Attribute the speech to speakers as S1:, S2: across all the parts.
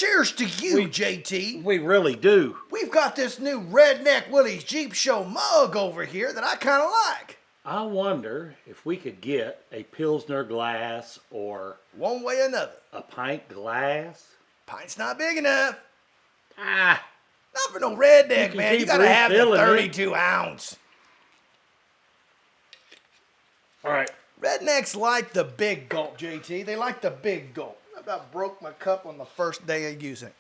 S1: Cheers to you, JT.
S2: We really do.
S1: We've got this new Redneck Willys Jeep Show mug over here that I kind of like.
S2: I wonder if we could get a Pilsner glass or
S1: One way or another.
S2: a pint glass.
S1: Pint's not big enough.
S2: Ah,
S1: Not for no redneck, man. You
S2: keep
S1: gotta have the
S2: refilling it.
S1: 32 ounce.
S2: all right.
S1: Rednecks like the big gulp, JT. They like the big gulp. I about broke my cup on the first day of using it.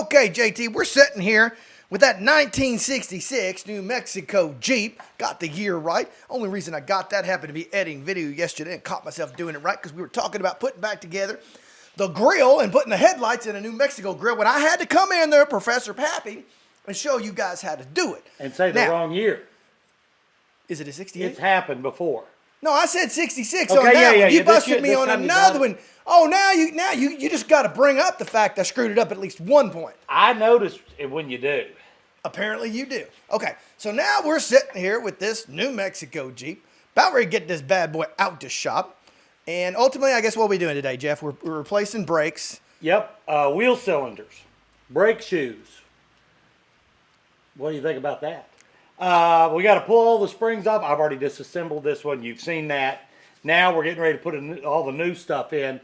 S1: Okay, JT, we're sitting here with that 1966 New Mexico Jeep. Got the year right. Only reason I got that happened to be editing video yesterday and caught myself doing it right because we were talking about putting back together the grill and putting the headlights in a New Mexico grill when I had to come in there, Professor Pappy, and show you guys how to do it.
S2: And say the wrong year.
S1: Is it a 68?
S2: It's happened before.
S1: No, I said 66
S2: Okay,
S1: on that
S2: yeah,
S1: one. You
S2: this
S1: busted
S2: year-
S1: me
S2: this
S1: on
S2: time you
S1: another
S2: got it.
S1: one. Oh, now you just got to bring up the fact I screwed it up at least one point.
S2: I noticed it when you do.
S1: Apparently you do. Okay, so now we're sitting here with this New Mexico Jeep, about ready to get this bad boy out to shop. And ultimately, I guess what are we doing today, Jeff? We're replacing brakes.
S2: Yep. Wheel cylinders, brake shoes. What do you think about that? We got to pull all the springs off. I've already disassembled this one. You've seen that. Now we're getting ready to put all the new stuff in.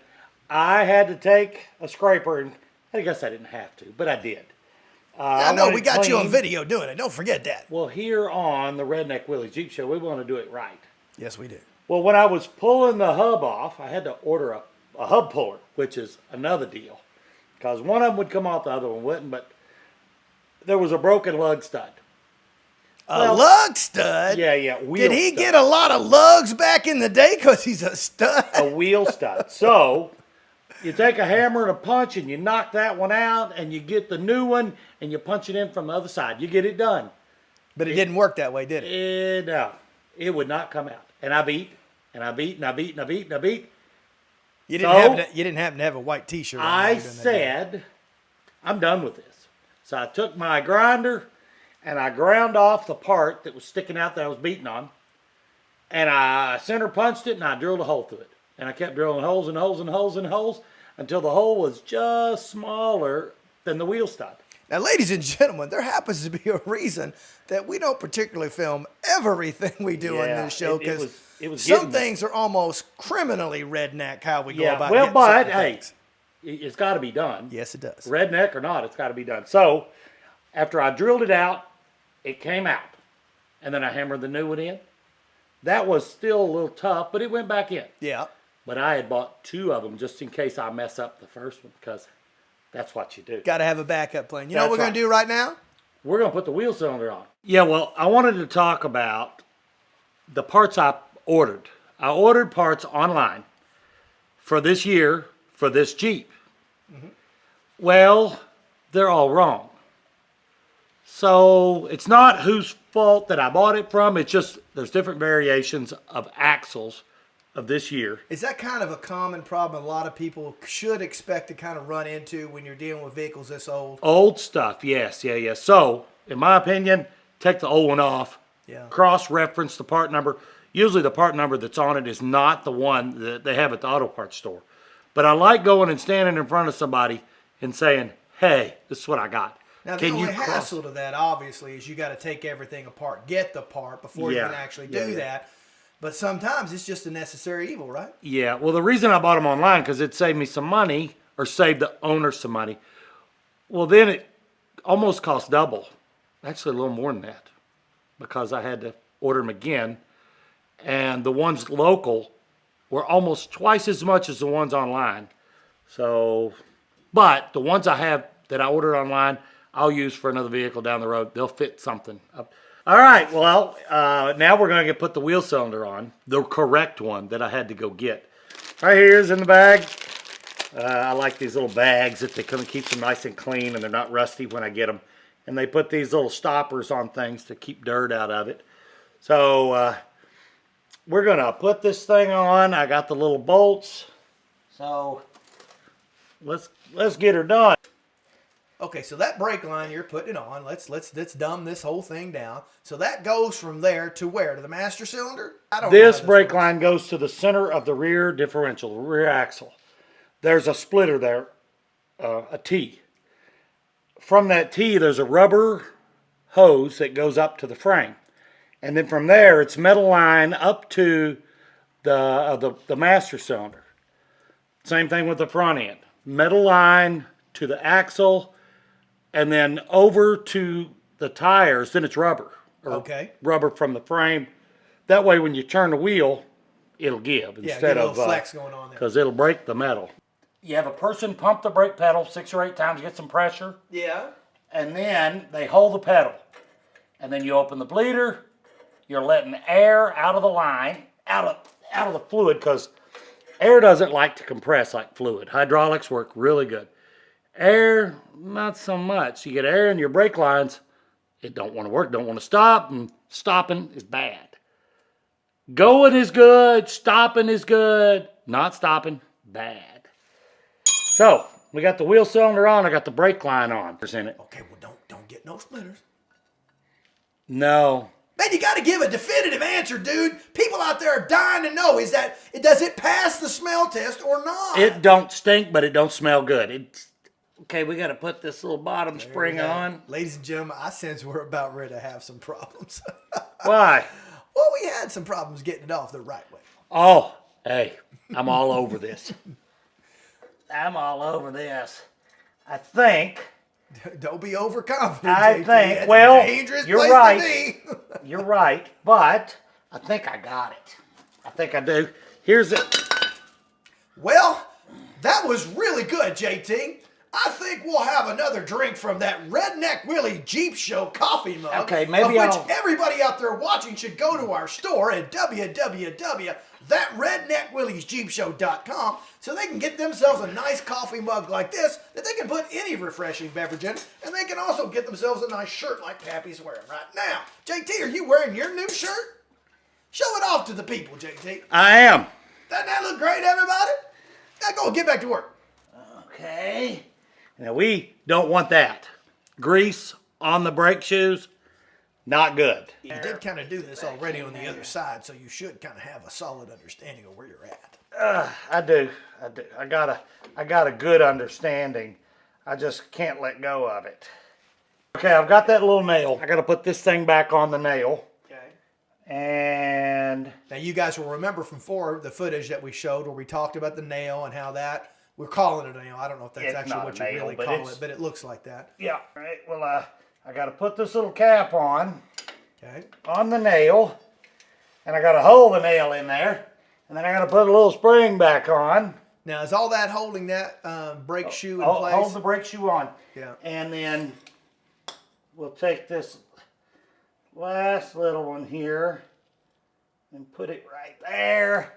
S2: I had to take a scraper, and I guess I didn't have to, but I did.
S1: I know
S2: want
S1: we
S2: it
S1: got you on
S2: clean.
S1: video doing it. Don't forget that.
S2: Well, here on the Redneck Willys Jeep Show, we want to do it right.
S1: Yes, we did.
S2: Well, when I was pulling the hub off, I had to order a hub puller, which is another deal. Because one of them would come off, the other one wouldn't, but there was a broken lug stud.
S1: A lug stud?
S2: Yeah, wheel
S1: Did he
S2: stud.
S1: get a lot of lugs back in the day because he's a stud?
S2: A wheel stud. So, you take a hammer and a punch and you knock that one out and you get the new one and you punch it in from the other side. You get it done.
S1: But it didn't work that way, did it?
S2: No, it would not come out. And I beat, and I beat, and I beat, and I beat, and I beat.
S1: You didn't happen to have a white T-shirt on.
S2: I said, I'm done with this. So I took my grinder and I ground off the part that was sticking out that I was beating on. And I center punched it and I drilled a hole through it. And I kept drilling holes and holes and holes and holes until the hole was just smaller than the wheel stud.
S1: Now, ladies and gentlemen, there happens to be a reason that we don't particularly film everything we do on this show because some things are almost criminally redneck how we go about
S2: well,
S1: getting
S2: but
S1: certain
S2: hey,
S1: things.
S2: it's got to be done.
S1: Yes, it does.
S2: Redneck or not, it's got to be done. So after I drilled it out, it came out. And then I hammered the new one in. That was still a little tough, but it went back in.
S1: Yeah.
S2: But I had bought two of them just in case I mess up the first one because that's what you do.
S1: Got to have a backup plan. You know what we're
S2: That's
S1: going to do right now?
S2: We're going to put the wheel cylinder on. Yeah, well, I wanted to talk about the parts I ordered. I ordered parts online for this year for this Jeep. Mm-hmm. Well, they're all wrong. So it's not whose fault that I bought it from. It's just there's different variations of axles of this year.
S1: Is that kind of a common problem a lot of people should expect to kind of run into when you're dealing with vehicles this old?
S2: Old stuff, yes, yeah. So, in my opinion, take the old one off.
S1: Yeah.
S2: Cross-reference the part number. Usually the part number that's on it is not the one that they have at the auto parts store. But I like going and standing in front of somebody and saying, hey, this is what I got.
S1: Now, the only hassle to that, obviously, is you got to take everything apart, get the part before you can actually do that. But sometimes it's just a necessary evil, right?
S2: Yeah, well, the reason I bought them online because it saved me some money or saved the owner some money. Well, then it almost cost double. Actually, a little more than that because I had to order them again. And the ones local were almost twice as much as the ones online. So, but the ones I have that I ordered online, I'll use for another vehicle down the road. They'll fit something up. All right, well, now we're going to put the wheel cylinder on, the correct one that I had to go get. Right here's in the bag. I like these little bags that they kind of keep them nice and clean and they're not rusty when I get them. And they put these little stoppers on things to keep dirt out of it. So we're going to put this thing on. I got the little bolts. So let's get her done.
S1: Okay, so that brake line you're putting it on, let's dumb this whole thing down. So that goes from there to where? To the master cylinder? I don't know.
S2: This brake line goes to the center of the rear differential, the rear axle. There's a splitter there, a T. from that T, there's a rubber hose that goes up to the frame. And then from there, it's metal line up to the master cylinder. Same thing with the front end. Metal line to the axle, and then over to the tires, then it's rubber.
S1: Okay.
S2: Rubber from the frame. That way when you turn the wheel, it'll give instead
S1: get a
S2: of
S1: little flex going on there.
S2: because it'll break the metal. You have a person pump the brake pedal 6 or 8 times, get some pressure.
S1: Yeah.
S2: And then they hold the pedal. And then you open the bleeder, you're letting air out of the line, out of the fluid, because air doesn't like to compress like fluid. Hydraulics work really good. Air, not so much. You get air in your brake lines, it don't want to work, don't want to stop, and stopping is bad. Going is good, stopping is good, not stopping, bad. So, we got the wheel cylinder on, I got the brake line on. In it.
S1: Okay, well, don't get no splinters.
S2: No.
S1: Man, you got to give a definitive answer, dude. People out there are dying to know, does it pass the smell test or not?
S2: It don't stink, but it don't smell good. Okay, we got to put this little bottom spring on.
S1: Ladies and gentlemen, I sense we're about ready to have some problems.
S2: Why?
S1: Well, we had some problems getting it off the right way.
S2: Oh, hey, I'm all over this. I'm all over this. I think.
S1: Don't be overconfident.
S2: I
S1: JT.
S2: think.
S1: That's
S2: Well,
S1: a dangerous
S2: you're
S1: place
S2: right.
S1: to be.
S2: You're right, but I think I got it. I think I do. Here's it.
S1: Well, that was really good, JT. I think we'll have another drink from that Redneck Willys Jeep Show coffee mug.
S2: Okay, maybe
S1: of which everybody out there watching should go to our store at www.thatredneckwillysjeepshow.com so they can get themselves a nice coffee mug like this that they can put any refreshing beverage in, and they can also get themselves a nice shirt like Pappy's wearing right now. JT, are you wearing your new shirt? Show it off to the people, JT.
S2: I am.
S1: Doesn't that look great, everybody? Now go get back to work.
S2: Okay. Now we don't want that. Grease on the brake shoes, not good.
S1: You did kind of do this already on the other side, so you should kind of have a solid understanding of where you're at.
S2: I do. I got a good understanding. I just can't let go of it. Okay, I've got that little nail. I got to put this thing back on the nail.
S1: Okay.
S2: And
S1: now you guys will remember from the footage that we showed where we talked about the nail and how that. We're calling it a nail. I don't know if that's
S2: It's
S1: actually
S2: not
S1: what
S2: a
S1: you
S2: nail,
S1: really
S2: but
S1: call
S2: it's-
S1: it, but it looks like that.
S2: yeah, right. Well, I got to put this little cap on
S1: Okay.
S2: the nail, and I got to hold the nail in there, and then I got to put a little spring back on.
S1: Now, is all that holding that brake shoe in place?
S2: Hold the brake shoe on.
S1: Yeah.
S2: And then we'll take this last little one here and put it right there.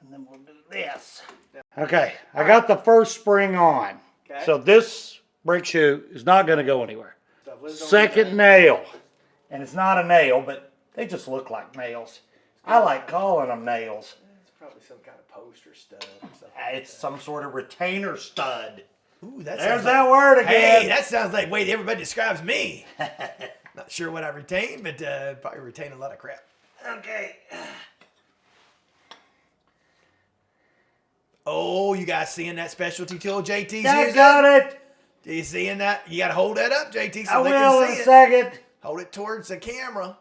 S2: And then we'll do this. Okay, I got the first spring on.
S1: Okay.
S2: So this brake shoe is not going to go anywhere. Second nail. And it's not a nail, but they just look like nails. I like calling them nails.
S1: It's probably some kind of poster stud or something.
S2: It's some sort of retainer stud.
S1: Ooh, that
S2: There's
S1: sounds
S2: that
S1: like,
S2: word again.
S1: Hey, that sounds like way everybody describes me. Not sure what I retain, but probably retain a lot of crap.
S2: Okay.
S1: Oh, you guys seeing that specialty tool JT's
S2: I
S1: using?
S2: got it.
S1: Do you seeing that? You got to hold that up, JT,
S2: I
S1: so they
S2: will
S1: can
S2: in
S1: see
S2: a
S1: it.
S2: second.
S1: Hold it towards the camera.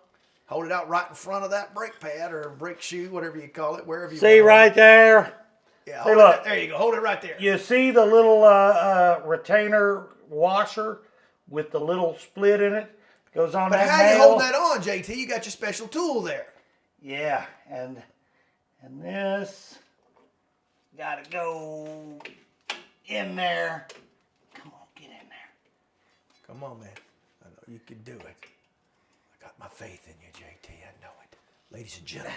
S1: Hold it out right in front of that brake pad or brake shoe, whatever you call it, wherever you
S2: See
S1: want.
S2: right there?
S1: Yeah,
S2: Hey,
S1: hold
S2: look.
S1: it. There you go. Hold it right there.
S2: You see the little retainer washer with the little split in it? Goes on
S1: But
S2: that
S1: how
S2: nail.
S1: you hold that on, JT? You got your special tool there.
S2: Yeah, and this gotta go in there. Come on, get in there.
S1: Come on, man. I know you can do it. I got my faith in you, JT. I know it. Ladies and gentlemen,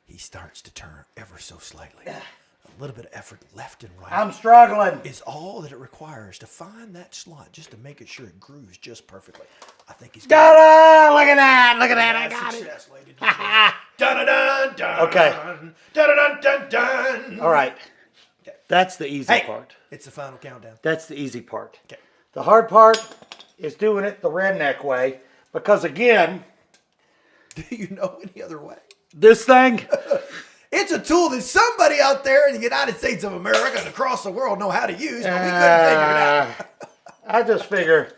S1: he starts to turn ever so slightly. A little bit of effort left and right.
S2: I'm struggling.
S1: Is all that it requires to find that slot just to make it sure it grooves just perfectly. I think he's
S2: Got it! Look at that! Look at that! I got it.
S1: success, ladies and gentlemen. Dun-dun-dun-dun.
S2: Okay.
S1: Dun-dun-dun-dun-dun.
S2: All right.
S1: Okay.
S2: That's the easy
S1: Hey,
S2: part.
S1: it's the final countdown.
S2: That's the easy part.
S1: Okay.
S2: The hard part is doing it the redneck way because, again,
S1: Do you know any other way?
S2: this thing,
S1: It's a tool that somebody out there in the United States of America and across the world know how to use, but we couldn't figure it out.
S2: I just figure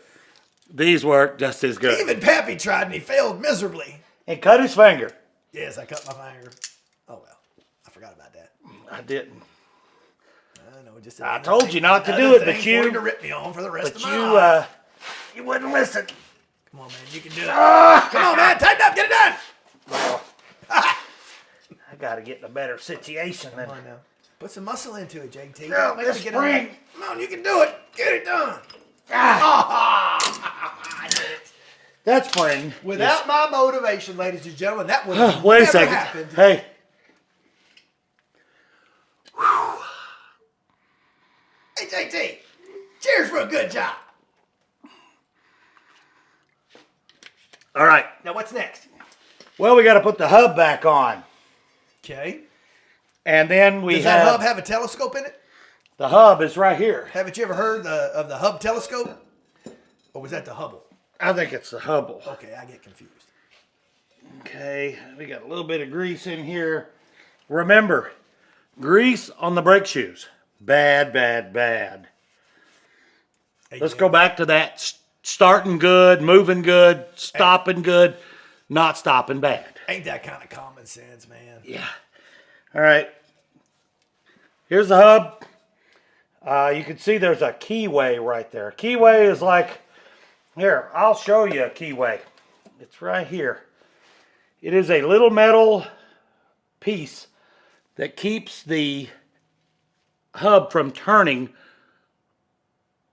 S2: these work just as good.
S1: Even Pappy tried and he failed miserably.
S2: And cut his finger.
S1: Yes, I cut my finger. Oh, well. I forgot about that.
S2: I didn't.
S1: I know, just
S2: I told you not to do it, but you
S1: to rip me on for the rest of my
S2: you
S1: life.
S2: you wouldn't listen.
S1: Come on, man. You can do it. Come on, man. Tighten up. Get it done.
S2: Well, I got to get in a better situation than.
S1: Come on now. Put some muscle into it, JT.
S2: No,
S1: Make
S2: this
S1: me get
S2: spring.
S1: on. Come on, you can do it. Get it done. I did it.
S2: That spring.
S1: Without my motivation, ladies and gentlemen, that would have
S2: Wait a
S1: never
S2: second.
S1: happened.
S2: Hey.
S1: Hey, JT. Cheers for a good job.
S2: All right.
S1: Now, what's next?
S2: Well, we got to put the hub back on.
S1: Okay.
S2: And then
S1: Does that hub have a telescope in it?
S2: The hub is right here.
S1: Haven't you ever heard of the Hubble telescope? Or was that the Hubble?
S2: I think it's the Hubble.
S1: Okay, I get confused.
S2: Okay, we got a little bit of grease in here. Remember, grease on the brake shoes. Bad, bad, bad.
S1: Hey,
S2: Let's go back to that starting good, moving good, stopping good, not stopping bad.
S1: Ain't that kind of common sense, man?
S2: Yeah. All right. Here's the hub. You can see there's a keyway right there. Keyway is like, here, I'll show you a keyway. It's right here. It is a little metal piece that keeps the hub from turning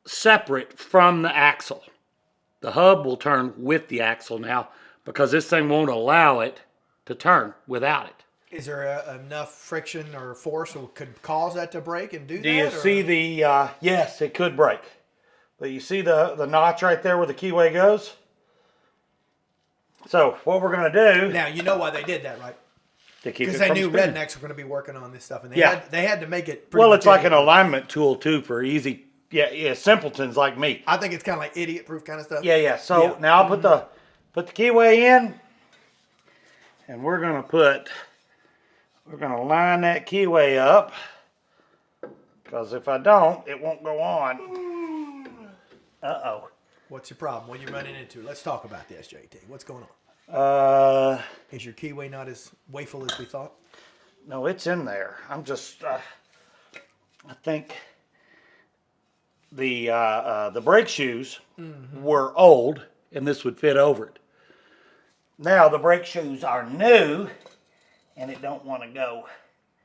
S2: separate from the axle. The hub will turn with the axle now because this thing won't allow it to turn without it.
S1: Is there enough friction or force that could cause that to break and do that?
S2: Do you see the, yes, it could break. But you see the notch right there where the keyway goes? So what we're going to do...
S1: Now, you know why they did that, right?
S2: To keep it
S1: Because they
S2: from
S1: knew
S2: spinning.
S1: rednecks were going to be working on this stuff. And
S2: Yeah.
S1: they had to make it pretty
S2: Well, it's like an
S1: idiot-proof.
S2: alignment tool, too, for easy... Yeah, simpletons like me.
S1: I think it's kind of like idiot-proof kind of stuff.
S2: Yeah. So
S1: Yeah.
S2: now I'll put the keyway in. And we're going to line that keyway up. Because if I don't, it won't go on. Uh-oh.
S1: What's your problem? What are you running into? Let's talk about this, JT. What's going on? Is your keyway not as wayful as we thought?
S2: No, it's in there. I'm just, I think the brake shoes were old, and this would fit over it. Now the brake shoes are new, and it don't want to go.